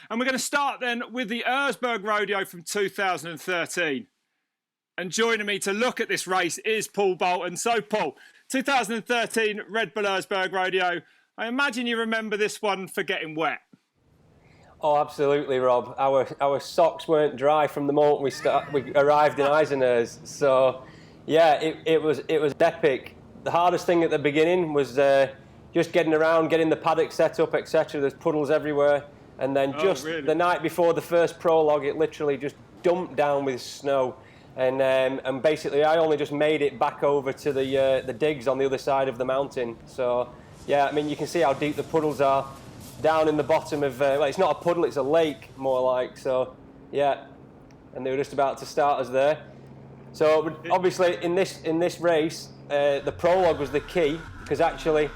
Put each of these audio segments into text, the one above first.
And we're going to start then with the Erzbergrodeo from 2013. And joining me to look at this race is Paul Bolton. So, Paul, 2013 Red Bull Erzbergrodeo. I imagine you remember this one for getting wet. Oh, absolutely, Rob. Our socks weren't dry from the moment we arrived in Eisenerz. So, yeah, it was epic. The hardest thing at the beginning was just getting around, getting the paddock set up, etc. There's puddles everywhere, and then the night before the first prologue, it literally just dumped down with snow. And basically, I only just made it back over to the digs on the other side of the mountain. So, yeah, I mean, you can see how deep the puddles are down in the bottom of. Well, it's not a puddle; it's a lake, more like. So, yeah, and they were just about to start us there. So, obviously, in this race, the prologue was the key because actually,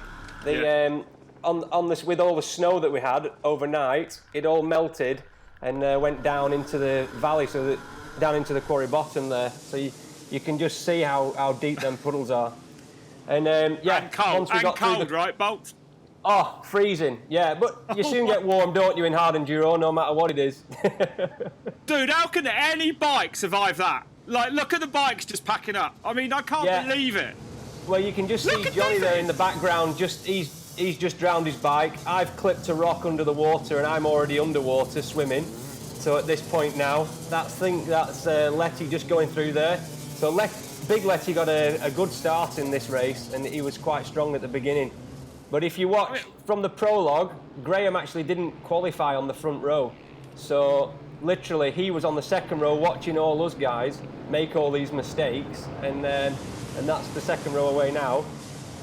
on this with all the snow that we had overnight, it all melted and went down into the valley, so that. Down into the quarry bottom there, so you can just see how deep them puddles are. And yeah, and cold, right, Bolt? Oh, freezing, yeah, but you soon get warm, don't you, in hard enduro, no matter what it is. Dude, how can any bike survive that? Like, look at the bikes just packing up. I mean, I can't believe it. Well, you can just see Johnny there in the background, he's just drowned his bike. I've clipped a rock under the water and I'm already underwater swimming. So at this point now, that's Letty just going through there. So Big Letty got a good start in this race, and he was quite strong at the beginning. But if you watch from the prologue, Graham actually didn't qualify on the front row. So literally, he was on the second row watching all us guys make all these mistakes, and that's the second row away now.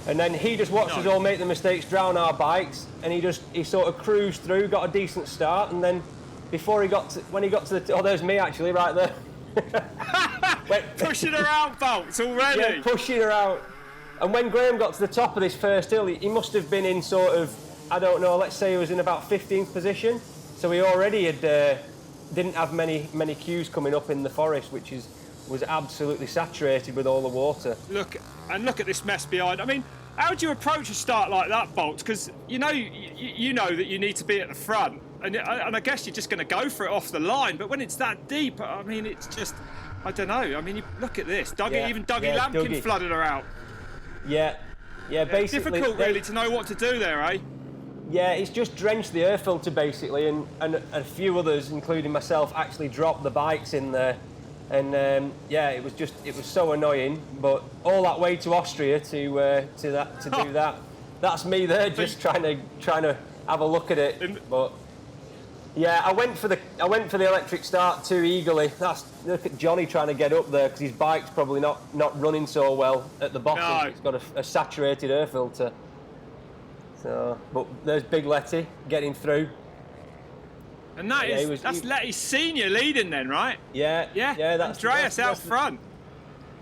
And then he just watched us all make the mistakes, drown our bikes, and he sort of cruised through, got a decent start, and then. When he got to the... Oh, there's me, actually, right there. Pushing her out, Bolts, already. Yeah, pushing her out. And when Graham got to the top of this first hill, he must have been in sort of, I don't know, let's say he was in about 15th position. So he already didn't have many queues coming up in the forest, which was absolutely saturated with all the water. Look at this mess behind. I mean, how do you approach a start like that, Bolts? Because you know that you need to be at the front. And I guess you're just going to go for it off the line, but when it's that deep, I mean, it's just, I don't know. I mean, look at this. Even Dougie Lampkin flooded her out. Yeah, basically. Difficult, really, to know what to do there, eh? Yeah, it's just drenched the air filter, basically, and a few others, including myself, actually dropped the bikes in there. And yeah, it was so annoying. But all that way to Austria to do that. That's me there, just trying to have a look at it, but. Yeah, I went for the electric start too eagerly. Look at Johnny trying to get up there because his bike's probably not running so well at the bottom. No. It's got a saturated air filter. So, but there's Big Letty getting through. And that's Letty Senior leading then, right? Yeah. That's Andreas out front.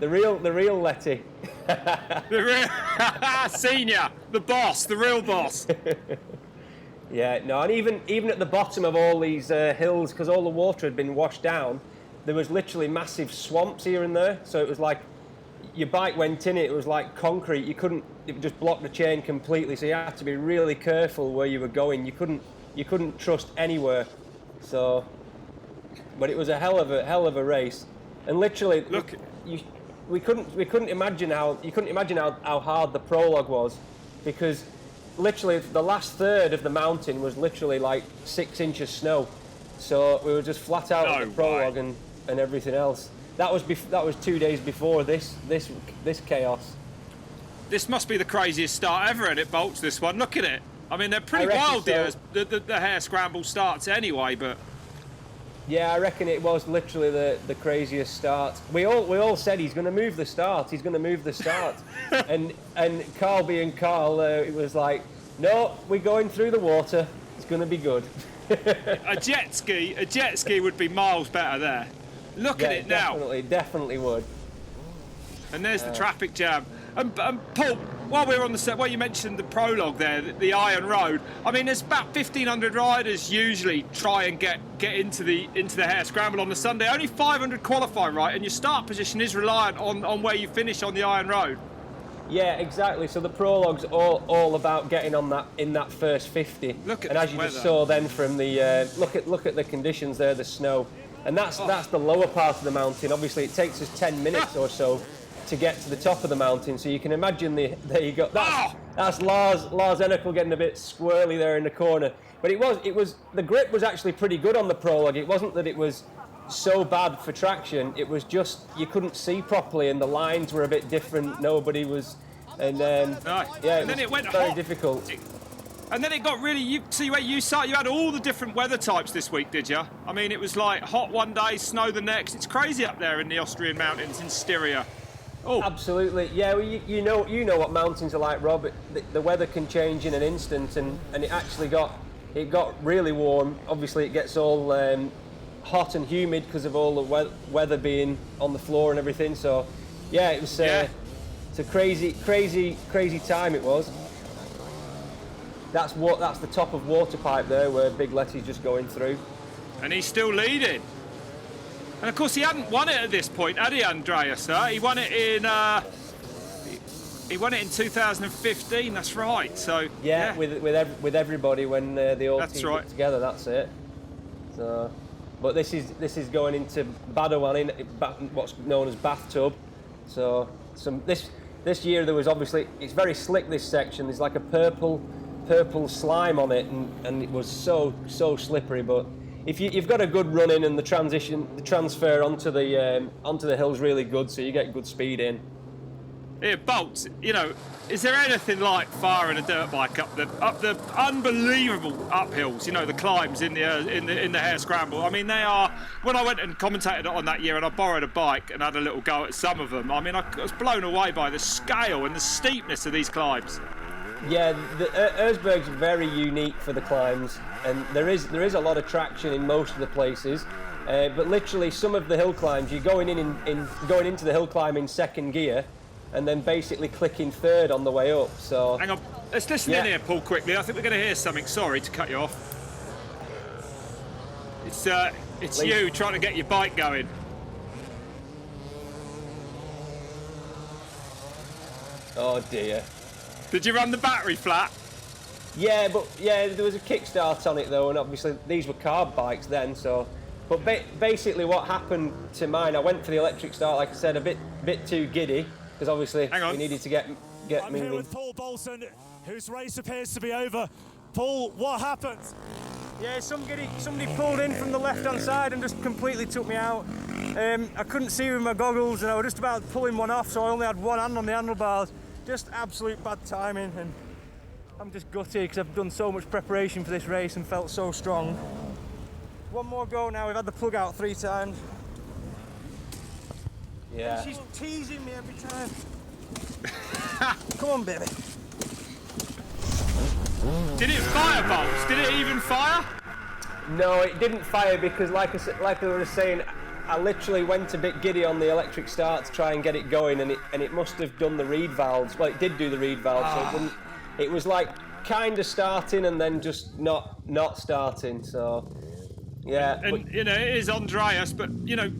The real Letty. The real Senior, the boss, the real boss. Yeah, no, and even at the bottom of all these hills, because all the water had been washed down, there was literally massive swamps here and there. So it was like your bike went in it was like concrete. It just blocked the chain completely. So you had to be really careful where you were going. You couldn't trust anywhere. So, but it was a hell of a race, and literally, we couldn't imagine how hard the prologue was, because. Literally, the last third of the mountain was literally like 6 inches snow, so we were just flat out at the prologue and everything else. That was 2 days before this chaos. This must be the craziest start ever, and it Bolts this one. Look at it. I mean, they're pretty wild. So. The Hare Scramble starts anyway, but yeah, I reckon it was literally the craziest start. We all said he's going to move the start. He's going to move the start, and Carl being Carl, it was like, no, we're going through the water. It's going to be good. a jet ski would be miles better there. Look at it now. Definitely would. And there's the traffic jam. And Paul, while we're on the set, you mentioned the prologue there, the Iron Road. I mean, there's about 1,500 riders usually try and get into the Hare Scramble on the Sunday. Only 500 qualify, right? And your start position is reliant on where you finish on the Iron Road. Yeah, exactly. So the prologue's all about getting on that in that first 50. Look at and as the you weather. just saw then from the look at the conditions there, the snow, and that's the lower part of the mountain. Obviously, it takes us 10 minutes or so to get to the top of the mountain. So you can imagine there you go. That's Lars Ennekel getting a bit squirrely there in the corner. But it was the grip was actually pretty good on the prologue. It wasn't that it was so bad for traction, it was just you couldn't see properly and the lines were a bit different. Nobody was, and then it went very difficult. And then it got really. You had all the different weather types this week, did you? I mean, it was like hot one day, snow the next. It's crazy up there in the Austrian mountains in Styria. Oh, absolutely. Yeah, well, you know what mountains are like, Rob. The weather can change in an instant, and it actually got really warm. Obviously, it gets all hot and humid because of all the weather being on the floor and everything. So, yeah, it was it's a crazy time it was. That's the top of Waterpipe there, where Big Letty's just going through, and he's still leading. And of course, he hadn't won it at this point, had he, Andreas? He won it in. He won it in 2015. That's right. So with everybody when they all teamed up together. That's it. So, but this is going into Badawan, what's known as Bathtub. So this year there was obviously, it's very slick, this section. There's like a purple slime on it, and it was so slippery. But if you've got a good run in, and the transfer onto the hill's really good, so you get good speed in. Here, Bolts, is there anything like firing a dirt bike up the unbelievable uphills? The climbs in the Hare Scramble. I mean, they are. When I went and commentated on that year, and I borrowed a bike and had a little go at some of them. I mean, I was blown away by the scale and the steepness of these climbs. Yeah, the ERZBERG's very unique for the climbs, and there is a lot of traction in most of the places. But literally, some of the hill climbs, you're going into the hill climb in second gear, and then basically clicking third on the way up. So hang on, let's listen in here, Paul, quickly. I think we're going to hear something. Sorry to cut you off. It's you trying to get your bike going. Oh dear. Did you run the battery flat? Yeah, there was a kickstart on it though, and obviously these were carb bikes then. So, but basically what happened to mine, I went for the electric start, like I said, a bit too giddy. Because obviously we needed to get I'm moving. here with Paul Bolton, whose race appears to be over. Paul, what happened? Yeah, somebody pulled in from the left-hand side and just completely took me out. I couldn't see with my goggles, and I was just about pulling one off, so I only had one hand on the handlebars. Just absolute bad timing, and I'm just gutted because I've done so much preparation for this race and felt so strong. One more go now. We've had the plug out 3 times. Yeah. And she's teasing me every time. Come on, baby. Did it fire, Bolts? Did it even fire? No, it didn't fire because, like I was saying, I literally went a bit giddy on the electric start to try and get it going, and it must have done the reed valves. Well, it did do the reed valves, so it was like kind of starting and then just not starting. So. Yeah, and it is Andreas, but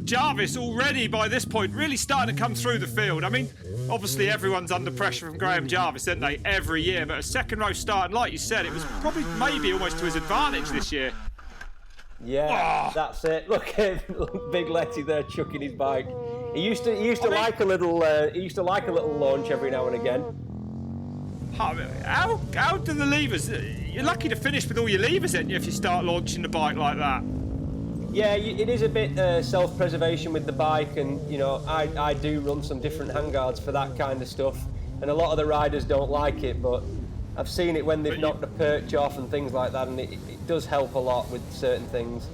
Jarvis already by this point really starting to come through the field. I mean, obviously everyone's under pressure from Graham Jarvis, aren't they, every year? But a second row start, and like you said, it was probably maybe almost to his advantage this year. Yeah, that's it. Look at Big Letty there chucking his bike. He used to like a little launch every now and again. How do the levers? You're lucky to finish with all your levers, aren't you, if you start launching the bike like that? Yeah, it is a bit self-preservation with the bike, and I do run some different handguards for that kind of stuff, and a lot of the riders don't like it, but I've seen it when they've knocked the perch off and things like that, and it does help a lot with certain things.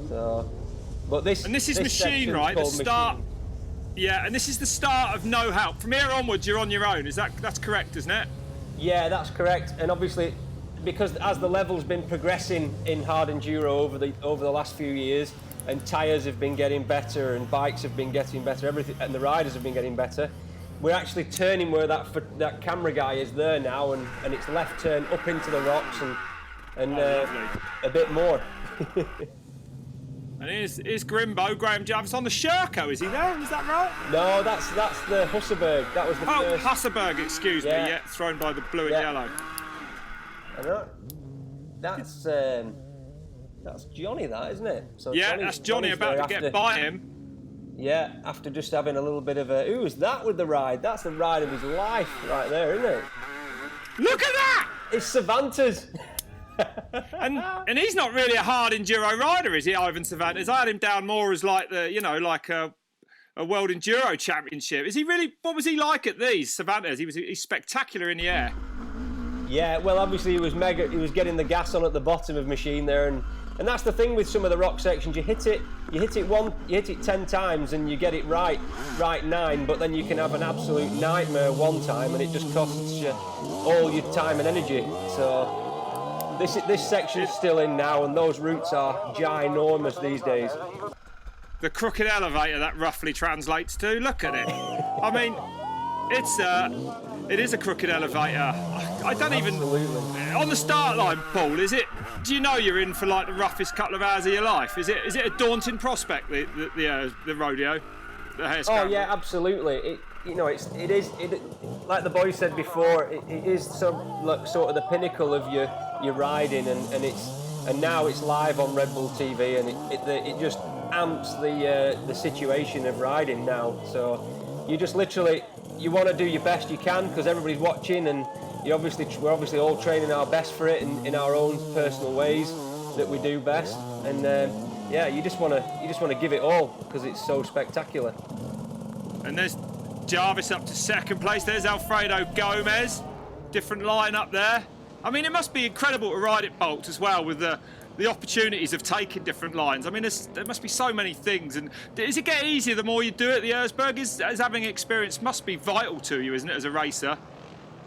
So, but this is machine, right? The start. Machine. Yeah, and this is the start of no help. From here onwards, you're on your own. That's correct, isn't it? Yeah, that's correct. And obviously, because as the level's been progressing in hard enduro over the last few years, and tyres have been getting better, and bikes have been getting better, everything, and the riders have been getting better, we're actually turning where that camera guy is there now, and it's left turn up into the rocks and a bit more. And here's Grimbo, Graham Jarvis on the Sherco, is he there? Is that right? No, that's the WASSERLEITUng. That was the first. WASSERLEITUng, excuse me, yeah, thrown by the blue and yellow. I know. That's Johnny, that, isn't it? So yeah, that's Johnny about to get by him. Yeah, after just having a little bit of a... Who was that with the ride? That's the ride of his life right there, isn't it? Look at that! It's Cervantes. and he's not really a hard enduro rider, is he, Ivan Cervantes? I had him down more as like the, like a World Enduro Championship. Is he really? What was he like at these, Cervantes? He's spectacular in the air. Yeah, well, obviously he was mega. He was getting the gas on at the bottom of machine there, and that's the thing with some of the rock sections. You hit it 10 times, and you get it right 9. But then you can have an absolute nightmare one time, and it just costs you all your time and energy. So this section's still in now, and those routes are ginormous these days. The crooked elevator, that roughly translates to. Look at it. I mean, it is a crooked elevator. I don't even... Absolutely. On the start line, Paul, is it... Do you know you're in for like the roughest couple of hours of your life? Is it a daunting prospect, the rodeo, the Hare Scramble? Oh yeah, absolutely. It is like the boys said before. It is sort of the pinnacle of your riding, and now it's live on Red Bull TV, and it just amps the situation of riding now. So you just literally you want to do your best you can because everybody's watching, and we're obviously all training our best for it in our own personal ways that we do best, and you just want to give it all because it's so spectacular. And there's Jarvis up to second place. There's Alfredo Gomez, different line up there. I mean, it must be incredible to ride at Bolt as well with the opportunities of taking different lines. I mean, there must be so many things. And does it get easier the more you do it? The ERZBERG is having experience must be vital to you, isn't it, as a racer?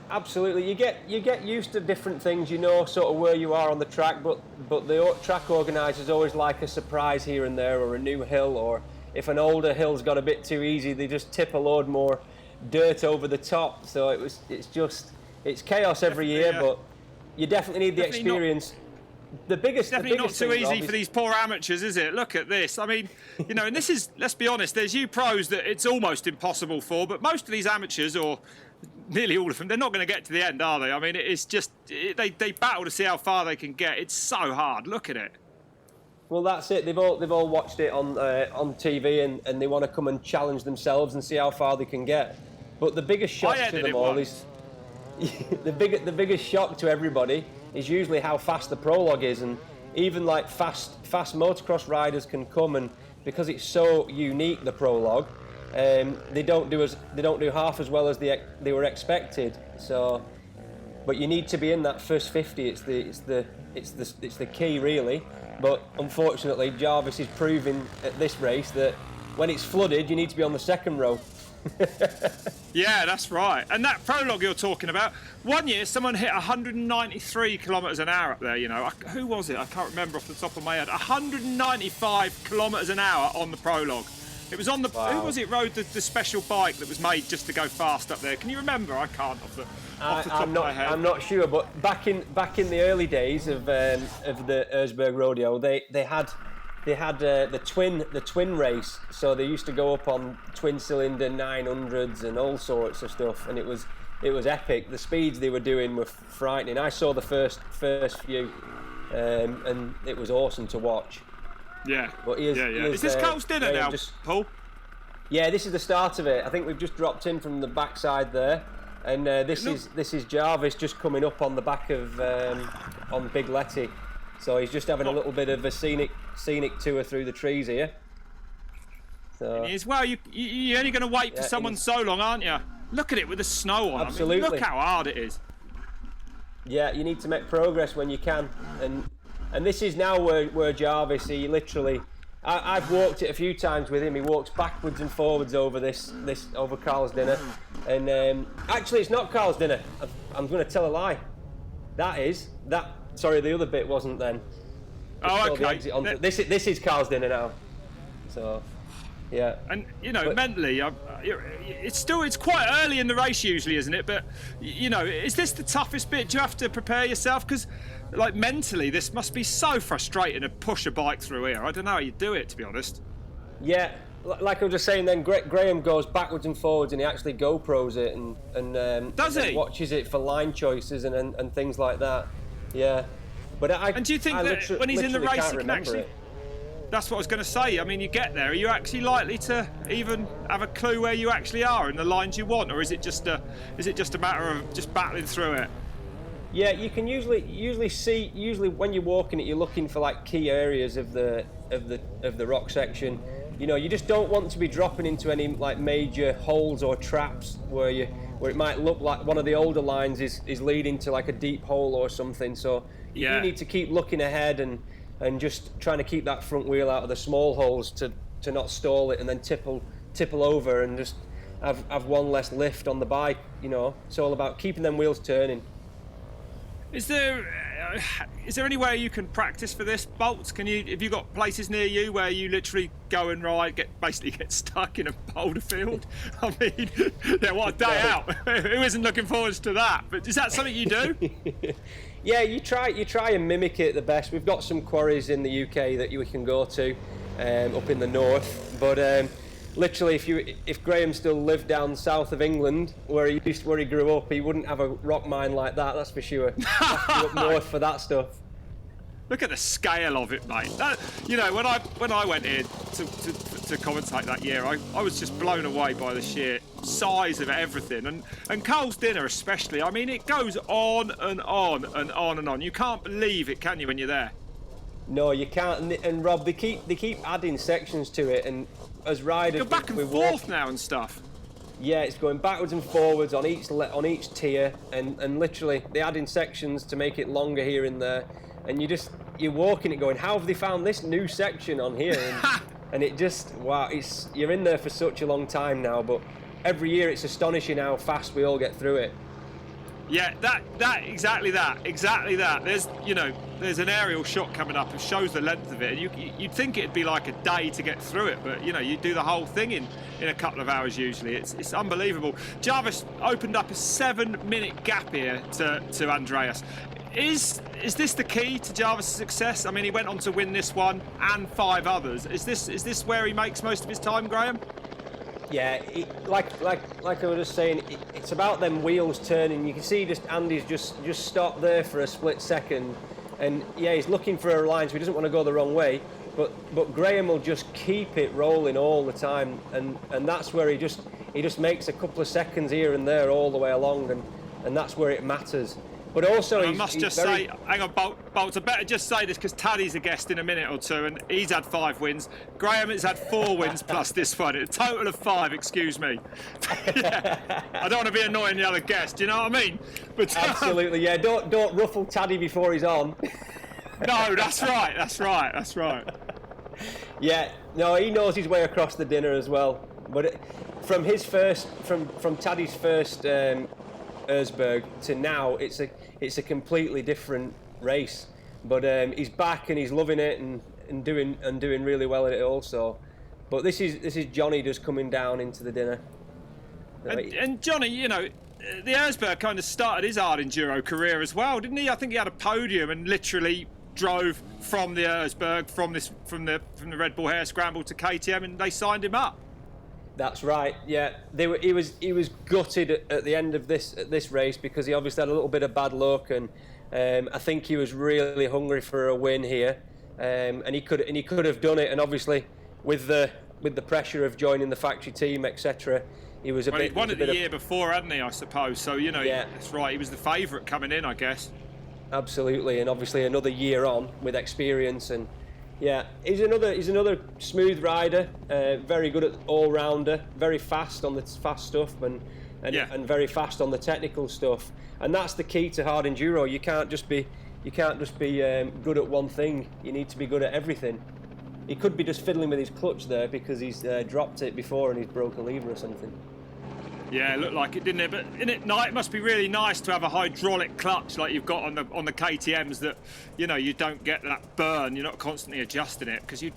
Absolutely, you get used to different things. You know sort of where you are on the track, but the track organisers always like a surprise here and there, or a new hill, or if an older hill's got a bit too easy, they just tip a load more dirt over the top. So it's chaos every year, but you definitely need the experience. Definitely not too easy Rob, for these poor amateurs, is it? Look at this. I mean, and this is, let's be honest, there's you pros that it's almost impossible for, but most of these amateurs, or nearly all of them, they're not going to get to the end, are they? I mean, it's just, they battle to see how far they can get. It's so hard. Look at it. Well, that's it. They've all watched it on TV, and they want to come and challenge themselves and see how far they can get. But the biggest shock to them all is the biggest shock to everybody is usually how fast the prologue is, and even like fast motocross riders can come, and because it's so unique, the prologue, they don't do half as well as they were expected. So, but you need to be in that first 50. It's the key really. But unfortunately, Jarvis is proving at this race that when it's flooded, you need to be on the second row. Yeah, that's right. And that prologue you're talking about, one year someone hit 193 kilometres an hour up there, Who was it? I can't remember off the top of my head. 195 kilometres an hour on the prologue. It was on the... Wow. Who was it rode the special bike that was made just to go fast up there? Can you remember? I can't off the top of my head. I'm not sure, but back in the early days of the Erzbergrodeo, they had the twin race, so they used to go up on twin cylinder 900s and all sorts of stuff, and it was epic. The speeds they were doing were frightening. I saw the first few, and it was awesome to watch. Yeah. But Is this Cole's dinner now, Paul? Yeah, this is the start of it. I think we've just dropped in from the backside there, and this is Jarvis just coming up on the back of on Big Letty. So he's just having a little bit of a scenic tour through the trees here. So well, you're only going to wait for someone so long, aren't you? Look at it with the snow on. Absolutely. I mean, look how hard it is. Yeah, you need to make progress when you can, and this is now where Jarvis, he literally, I've walked it a few times with him. He walks backwards and forwards over this over Carl's dinner, and actually it's not Carl's dinner. I'm going to tell a lie. Sorry, the other bit wasn't then. Oh, okay. This is Carl's dinner now. So Yeah. And mentally, it's quite early in the race usually, isn't it? But is this the toughest bit? Do you have to prepare yourself? Because like mentally, this must be so frustrating to push a bike through here. I don't know how you do it, to be honest. Yeah, like I was just saying, then Graham goes backwards and forwards, and he actually GoPros it and does he? Watches it for line choices and things like that. Yeah. But and do you think that when he's in the race, he can actually? It. That's what I was going to say. I mean, you get there. Are you actually likely to even have a clue where you actually are and the lines you want, or is it just a matter of just battling through it? Yeah, you can usually see. Usually, when you're walking it, you're looking for like key areas of the rock section. You just don't want to be dropping into any like major holes or traps where it might look like one of the older lines is leading to like a deep hole or something. So you need to keep looking ahead and just trying to keep that front wheel out of the small holes to not stall it and then tipple over and just have one less lift on the bike. It's all about keeping them wheels turning. Is there any way you can practice for this, Bolts? Have you got places near you where you literally go and ride, basically get stuck in a boulder field? I mean, what a day out! Who isn't looking forward to that? But is that something you do? Yeah, you try and mimic it the best. We've got some quarries in the UK that we can go to up in the north, but literally, if Graham still lived down south of England, where he grew up, he wouldn't have a rock mine like that. That's for sure. Have to go up north for that stuff. Look at the scale of it, mate. When I went in to commentate that year, I was just blown away by the sheer size of everything, and Cole's dinner especially. I mean, it goes on and on and on and on. You can't believe it, can you, when you're there? No, you can't. And Rob, they keep adding sections to it, and as riders, go back and forth now and stuff. Yeah, it's going backwards and forwards on each tier, and literally they're adding sections to make it longer here and there, and you're walking it going, how have they found this new section on here? And it just, wow, you're in there for such a long time now, but every year it's astonishing how fast we all get through it. Yeah, exactly that. There's an aerial shot coming up that shows the length of it, and you'd think it'd be like a day to get through it, but you do the whole thing in a couple of hours usually. It's unbelievable. Jarvis opened up a 7-minute gap here to Andreas. Is this the key to Jarvis' success? I mean, he went on to win this one and 5 others. Is this where he makes most of his time, Graham? Yeah, like I was just saying, it's about them wheels turning. You can see Andy's just stopped there for a split second, and yeah, he's looking for a line, so he doesn't want to go the wrong way. But Graham will just keep it rolling all the time, and that's where he just makes a couple of seconds here and there all the way along, and that's where it matters. But also, I must just say, hang on, Bolts, I better just say this because Taddy's a guest in a minute or two, and he's had 5 wins. Graham has had 4 wins plus this one, a total of 5. Excuse me. Yeah, I don't want to be annoying the other guest. Do you know what I mean? But absolutely, yeah. Don't ruffle Taddy before he's on. No, that's right. Yeah, no, he knows his way across the dinner as well. But from Taddy's first ERZBERG to now, it's a completely different race. But he's back and he's loving it and doing really well at it also. But this is Johnny just coming down into the dinner. And Johnny, the ERZBERG kind of started his hard enduro career as well, didn't he? I think he had a podium and literally drove from the ERZBERG from the Red Bull Hare Scramble to KTM, and they signed him up. That's right. Yeah, he was gutted at the end of this race because he obviously had a little bit of bad luck, and I think he was really hungry for a win here, and he could have done it. And obviously, with the pressure of joining the factory team, etc., he was a bit. He won it the year before, hadn't he? I suppose. So yeah. That's right. He was the favourite coming in, I guess. Absolutely, and obviously another year on with experience, and yeah, he's another smooth rider, very good at all-rounder, very fast on the fast stuff, and very fast on the technical stuff, and that's the key to hard enduro. You can't just be good at one thing. You need to be good at everything. He could be just fiddling with his clutch there because he's dropped it before and he's broke a lever or something. Yeah, it looked like it, didn't it? But it must be really nice to have a hydraulic clutch like you've got on the KTMs, that you don't get that burn. You're not constantly adjusting it, because the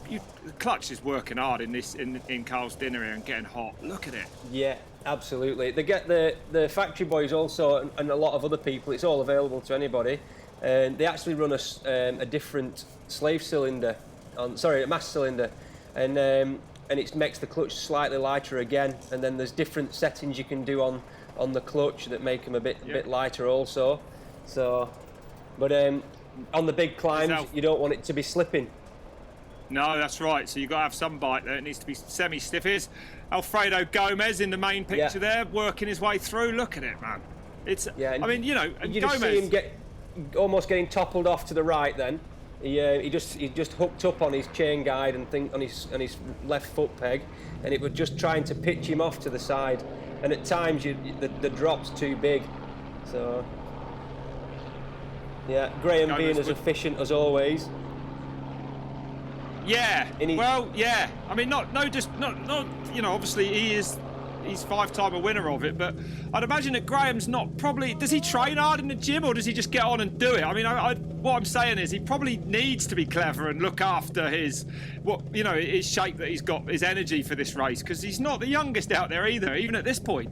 clutch is working hard in Carl's Dinner here and getting hot. Look at it. Yeah, absolutely. They get the factory boys also, and a lot of other people. It's all available to anybody. And they actually run a different slave cylinder, a mass cylinder, and it makes the clutch slightly lighter again. And then there's different settings you can do on the clutch that make them a bit lighter also. So, but on the big climbs, you don't want it to be slipping. No, that's right. So you've got to have some bite there. It needs to be semi-stiff. Here's Alfredo Gomez in the main picture there, working his way through. Look at it, man. It's. Yeah, I mean, and you Gomez, just see him almost getting toppled off to the right. Then he just hooked up on his chain guide and on his left foot peg, and it was just trying to pitch him off to the side. And at times the drop's too big. So yeah, Graham Gomez being as efficient as always. Yeah. Well, yeah. I mean, obviously he's 5-time a winner of it, but I'd imagine that Graham's not probably. Does he train hard in the gym, or does he just get on and do it? I mean, what I'm saying is he probably needs to be clever and look after his shape that he's got, his energy for this race, because he's not the youngest out there either, even at this point.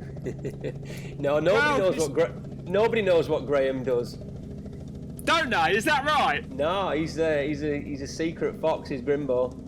No, nobody knows what Graham does. Don't they? Is that right? No, he's a secret fox, is Grimbo.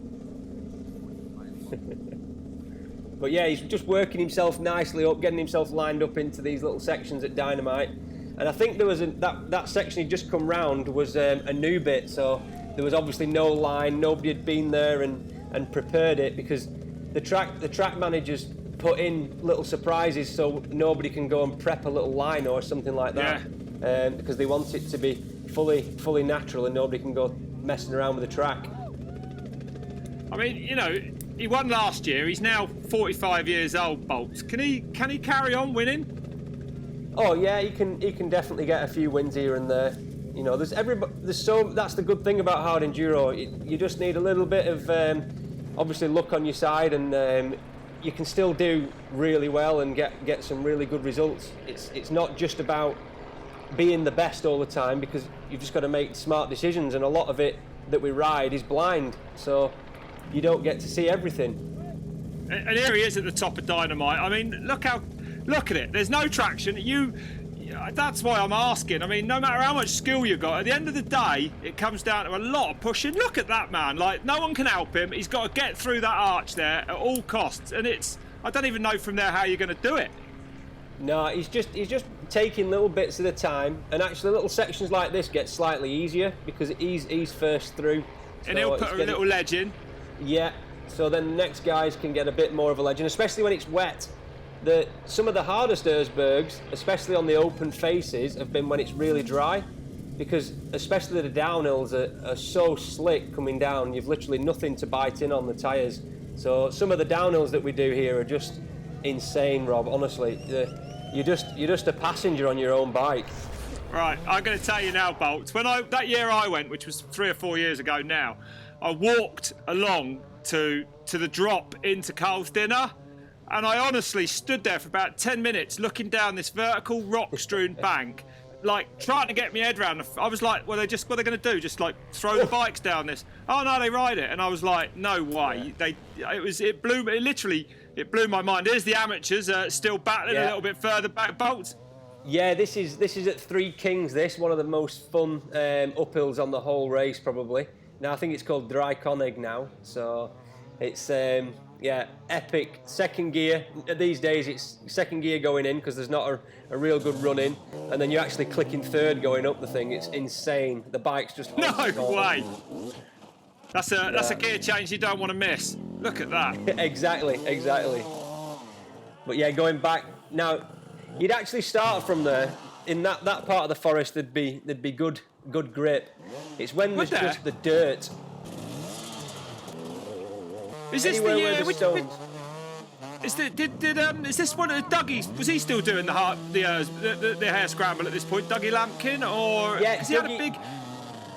But yeah, he's just working himself nicely up, getting himself lined up into these little sections at Dynamite. And I think there was that section he'd just come round was a new bit, so there was obviously no line, nobody had been there and prepared it, because the track managers put in little surprises so nobody can go and prep a little line or something like that. Yeah. Because they want it to be fully natural and nobody can go messing around with the track. I mean, he won last year. He's now 45 years old, Bolts. Can he carry on winning? Oh yeah, he can definitely get a few wins here and there. That's the good thing about hard enduro. You just need a little bit of obviously luck on your side, and you can still do really well and get some really good results. It's not just about being the best all the time, because you've just got to make smart decisions, and a lot of it that we ride is blind, so you don't get to see everything. And here he is at the top of Dynamite. I mean, look at it. There's no traction. That's why I'm asking. I mean, no matter how much skill you've got, at the end of the day, it comes down to a lot of pushing. Look at that man. Like, no one can help him. He's got to get through that arch there at all costs. And I don't even know from there how you're going to do it. No, he's just taking little bits at a time, and actually little sections like this get slightly easier because he's first through. And he'll put a little ledge in. Yeah, so then the next guys can get a bit more of a ledge, and especially when it's wet. Some of the hardest Erzbergs, especially on the open faces, have been when it's really dry, because especially the downhills are so slick coming down, you've literally nothing to bite in on the tyres. So some of the downhills that we do here are just insane, Rob, honestly. You're just a passenger on your own bike. Right, I'm going to tell you now, Bolts. That year I went, which was 3 or 4 years ago now, I walked along to the drop into Carl's Dinner, and I honestly stood there for about 10 minutes looking down this vertical rock-strewn bank, like trying to get my head around. I was like, what are they going to do? Just like throw the bikes down this? Oh no, they ride it. And I was like, no way. It blew my mind. Here's the amateurs still battling a little bit further back, Bolts. Yeah, this is at Three Kings. One of the most fun uphills on the whole race, probably. Now I think it's called Dryconig now, so it's epic. Second gear. These days it's second gear going in because there's not a real good run in, and then you're actually clicking third going up the thing. It's insane. The bike's just no way. That's a gear change you don't want to miss. Look at that. Exactly. But yeah, going back now, you'd actually start from there. In that part of the forest, there'd be good grip. It's when there's just the dirt. Is this Anywhere the where the stones? Is this one of the Dougies? Was he still doing the Hare Scramble at this point, Dougie Lampkin, or yeah, he had a big?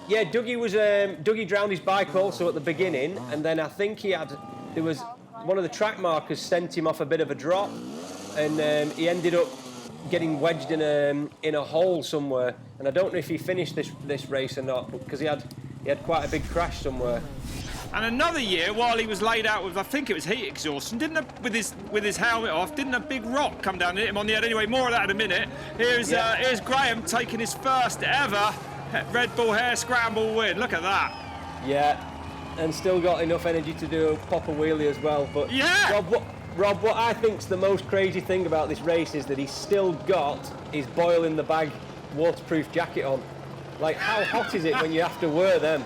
Yeah, Dougie drowned his bike also at the beginning, and then I think there was one of the track markers sent him off a bit of a drop, and he ended up getting wedged in a hole somewhere. And I don't know if he finished this race or not, because he had quite a big crash somewhere. And another year, while he was laid out with, I think it was heat exhaustion, with his helmet off, didn't a big rock come down and hit him on the head? Anyway, more of that in a minute. Here's Graham taking his first ever Red Bull Hare Scramble win. Look at that. Yeah, and still got enough energy to do a proper wheelie as well. But yeah, Rob, what I think's the most crazy thing about this race is that he's still got his boil in the bag waterproof jacket on. Like, how hot is it when you have to wear them?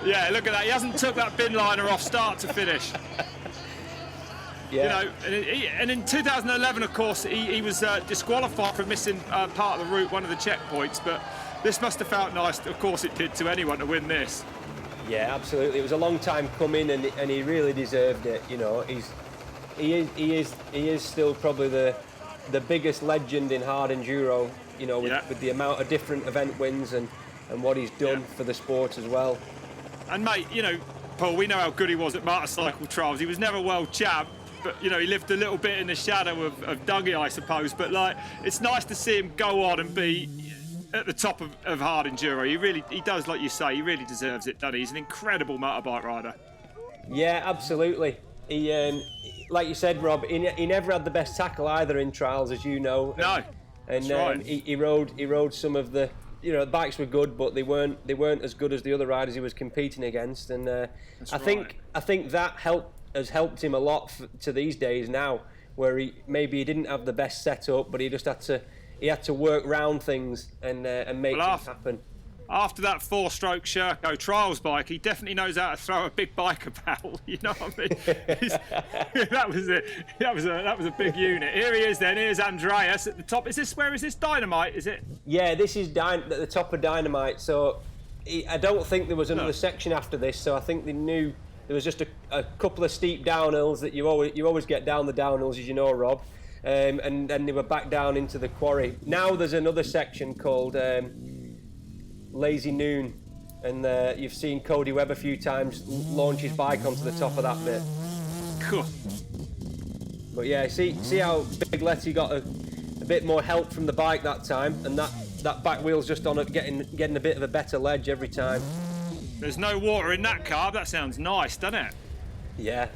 Yeah, look at that. He hasn't took that bin liner off start to finish. Yeah. You know, and in 2011, of course, he was disqualified for missing part of the route, one of the checkpoints. But this must have felt nice. Of course, it did to anyone to win this. Yeah, absolutely. It was a long time coming, and he really deserved it. You know, he is still probably the biggest legend in hard enduro. You know, with the amount of different event wins and what he's done for the sport as well. And mate, you know, Paul, we know how good he was at motorcycle trials. He was never world champ, but you know, he lived a little bit in the shadow of Dougie, I suppose. But like, it's nice to see him go on and be at the top of hard enduro. He does, like you say, he really deserves it, doesn't he? He's an incredible motorbike rider. Yeah, absolutely. He, like you said, Rob, he never had the best tackle either in trials, as you know. No, and that's right. he rode some of the. You know, the bikes were good, but they weren't as good as the other riders he was competing against. And I think that has helped him a lot to these days now, where he didn't have the best setup, but he just had to work round things and make things happen. After that 4-stroke Sherco trials bike, he definitely knows how to throw a big bike about. You know what I mean? That was it. That was a big unit. Here he is. Then here's Andreas at the top. Where is this Dynamite? Is it? Yeah, this is at the top of Dynamite. So I don't think there was another section after this. So I think they knew there was just a couple of steep downhills that you always get down the downhills, as you know, Rob. And then they were back down into the quarry. Now there's another section called Lazy Noon, and you've seen Cody Webb a few times launch his bike onto the top of that bit. Cool. But yeah, see how Big Letty got a bit more help from the bike that time, and that back wheel's just on it, getting a bit of a better ledge every time. There's no water in that carb. That sounds nice, doesn't it? Yeah.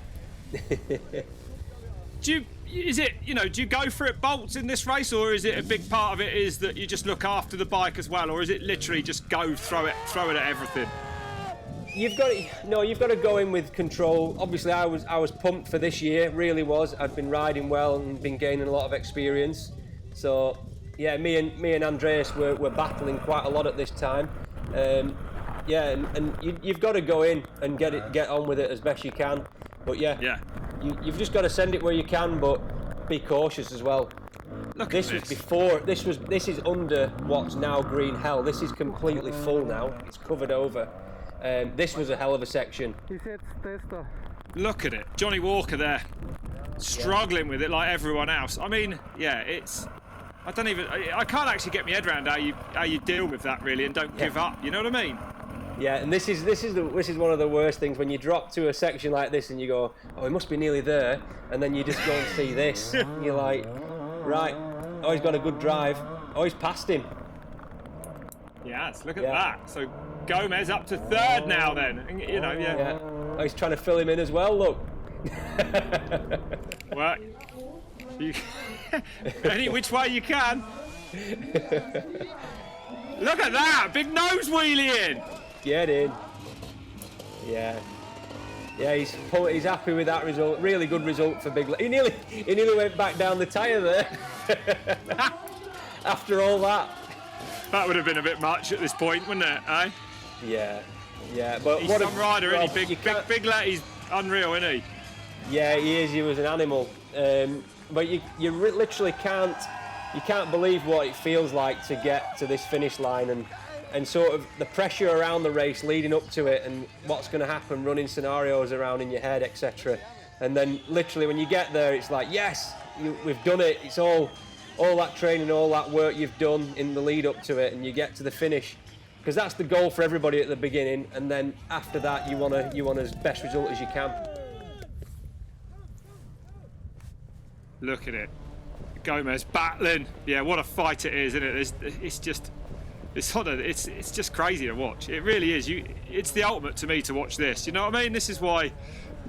Do you go for it bolts in this race, or is it a big part of it is that you just look after the bike as well, or is it literally just go throw it at everything? You've got to go in with control. Obviously, I was pumped for this year, really was. I'd been riding well and been gaining a lot of experience. So yeah, me and Andreas were battling quite a lot at this time. And you've got to go in and get on with it as best you can. But yeah. You've just got to send it where you can, but be cautious as well. This is under what's now green hell. This is completely full now. It's covered over. This was a hell of a section. Look at it, Johnny Walker there, struggling with it like everyone else. I mean, I can't actually get my head around how you deal with that really and don't give up. You know what I mean? Yeah, and this is one of the worst things when you drop to a section like this and you go, oh, it must be nearly there, and then you just go and see this. And you're like, right, oh, he's got a good drive. Oh, he's passed him. Yes, look at that. So Gomez up to third now then. You know, Oh, he's trying to fill him in as well. Look. Well, any which way you can. Look at that, big nose wheelie in. Get in. Yeah, he's happy with that result. Really good result for Big. He nearly went back down the tyre there. After all that. That would have been a bit much at this point, wouldn't it? Eh? Yeah. But he's what some rider, isn't he? Big Letty's unreal, isn't he? Yeah, he is. He was an animal. But you literally can't believe what it feels like to get to this finish line and sort of the pressure around the race leading up to it and what's going to happen, running scenarios around in your head, etc. And then literally when you get there, it's like, yes, we've done it. It's all that training, all that work you've done in the lead up to it, and you get to the finish. Because that's the goal for everybody at the beginning, and then after that you want as best result as you can. Look at it. Gomez battling. Yeah, what a fight it is, isn't it? It's just crazy to watch. It really is. It's the ultimate to me to watch this. You know what I mean? This is why.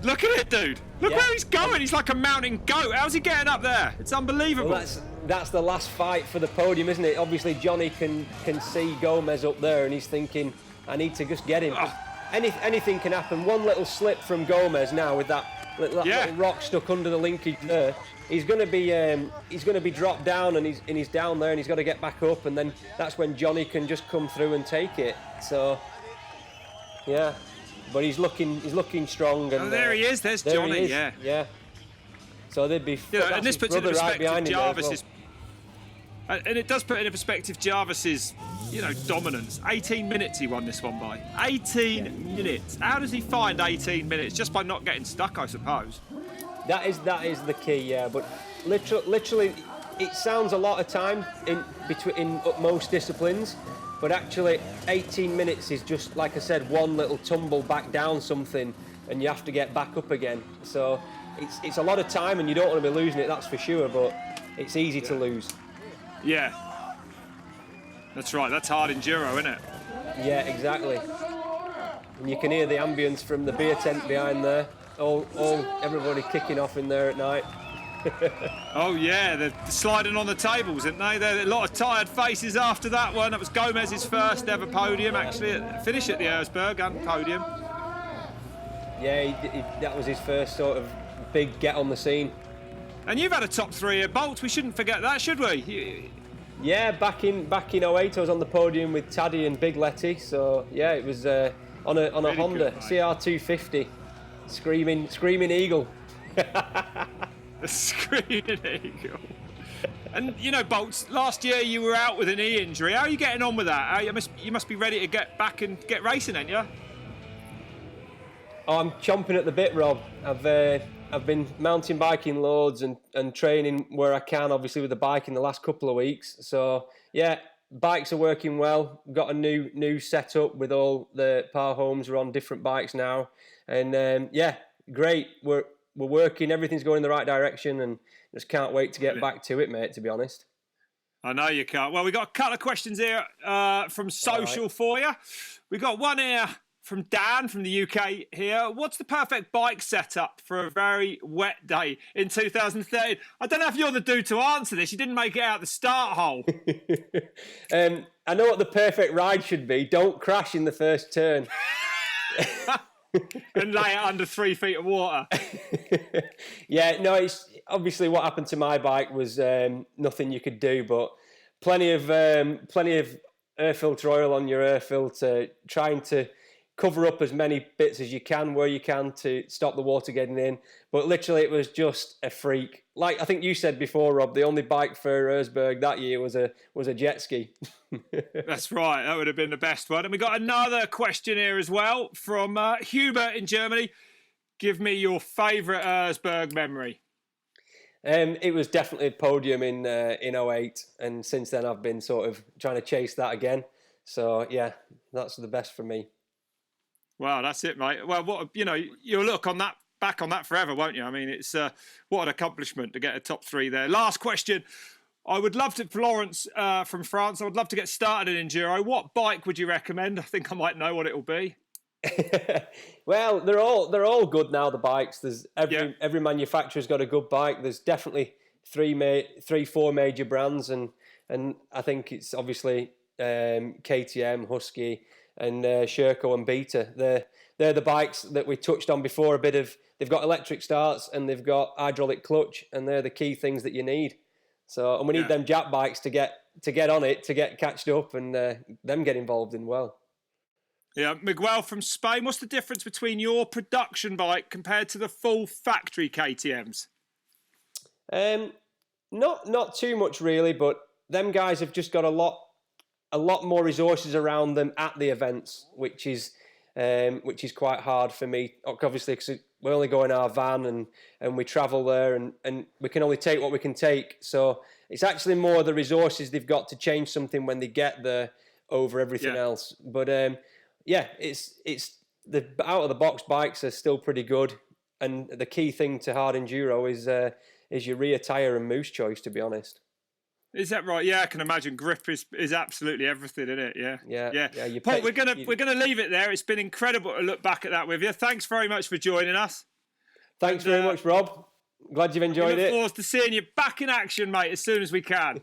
Look at it, dude. Look where he's going. He's like a mountain goat. How's he getting up there? It's unbelievable. Well, that's the last fight for the podium, isn't it? Obviously, Johnny can see Gomez up there, and he's thinking, I need to just get him. Oh. Anything can happen. One little slip from Gomez now with that little rock stuck under the linkage there. He's going to be dropped down, and he's down there, and he's got to get back up, and then that's when Johnny can just come through and take it. So, yeah. But he's looking strong. And, there he is. There's Johnny. Yeah. So they'd be. And this puts into perspective right Jarvis's. And it does put into perspective Jarvis's, dominance. 18 minutes he won this one by. 18 minutes. How does he find 18 minutes? Just by not getting stuck, I suppose. That is the key. Yeah. But literally, it sounds a lot of time in most disciplines. But actually, 18 minutes is just, like I said, one little tumble back down something, and you have to get back up again. So it's a lot of time, and you don't want to be losing it, that's for sure, but it's easy to lose. Yeah. That's right, that's hard enduro, isn't it? Yeah, exactly. And you can hear the ambience from the beer tent behind there. Everybody kicking off in there at night. Oh yeah, they're sliding on the tables, aren't they? There are a lot of tired faces after that one. That was Gomez's first ever podium, actually. Finish at the Erzberg and podium. Yeah, that was his first sort of big get on the scene. And you've had a top three at Bolt. We shouldn't forget that, should we? Yeah, back in 08, I was on the podium with Taddy and Big Letty. So yeah, it was on a really Honda CR250, screaming eagle. The Screaming Eagle. And Bolts, last year you were out with an knee injury. How are you getting on with that? You must be ready to get back and get racing, ain't you? Oh, I'm chomping at the bit, Rob. I've been mountain biking loads and training where I can, obviously with the bike in the last couple of weeks. So yeah, bikes are working well. Got a new setup with all the power homes. We're on different bikes now, and yeah, great. We're working, everything's going in the right direction, and just can't wait to get back to it, mate, to be honest. I know you can't. Well, we got a couple of questions here from social for you. We got one here from Dan from the UK here. What's the perfect bike setup for a very wet day in 2013? I don't know if you're the dude to answer this. You didn't make it out the start hole. I know what the perfect ride should be. Don't crash in the first turn. And lay it under 3 feet of water. Yeah, no, it's obviously what happened to my bike was nothing you could do, but plenty of air filter oil on your air filter, trying to cover up as many bits as you can where you can to stop the water getting in. But literally, it was just a freak. Like I think you said before, Rob, the only bike for ERZBERG that year was a jet ski. That's right. That would have been the best one. And we got another question here as well from Hubert in Germany. Give me your favourite ERZBERG memory. It was definitely a podium in 08, and since then I've been sort of trying to chase that again. So yeah, that's the best for me. Wow, that's it, mate. Well, you'll look on that back on that forever, won't you? I mean, it's what an accomplishment to get a top 3 there. Last question. I would love to, Florence from France, I would love to get started in Enduro. What bike would you recommend? I think I might know what it will be. Well, they're all good now, the bikes. There's every manufacturer's got a good bike. There's definitely 3-4 major brands, and I think it's obviously KTM, Husky, and Sherco and Beta. They're the bikes that we touched on before. They've got electric starts and they've got hydraulic clutch, and they're the key things that you need. So, and we need them Jap bikes to get on it, to get catched up, and them get involved in well. Yeah, Miguel from Spain. What's the difference between your production bike compared to the full factory KTM's? Not too much really, but them guys have just got a lot more resources around them at the events, which is quite hard for me. Obviously, because we only go in our van and we travel there, and we can only take what we can take. So it's actually more the resources they've got to change something when they get there over everything else. But it's the out of the box bikes are still pretty good, and the key thing to hard enduro your rear tyre and moose choice, to be honest. Is that right? Yeah, I can imagine. Grip is absolutely everything, isn't it? Yeah. Yeah. Paul, we're gonna leave it there. It's been incredible to look back at that with you. Thanks very much for joining us. Thanks very much, Rob. Glad you've enjoyed it. Look forward to seeing you back in action, mate, as soon as we can.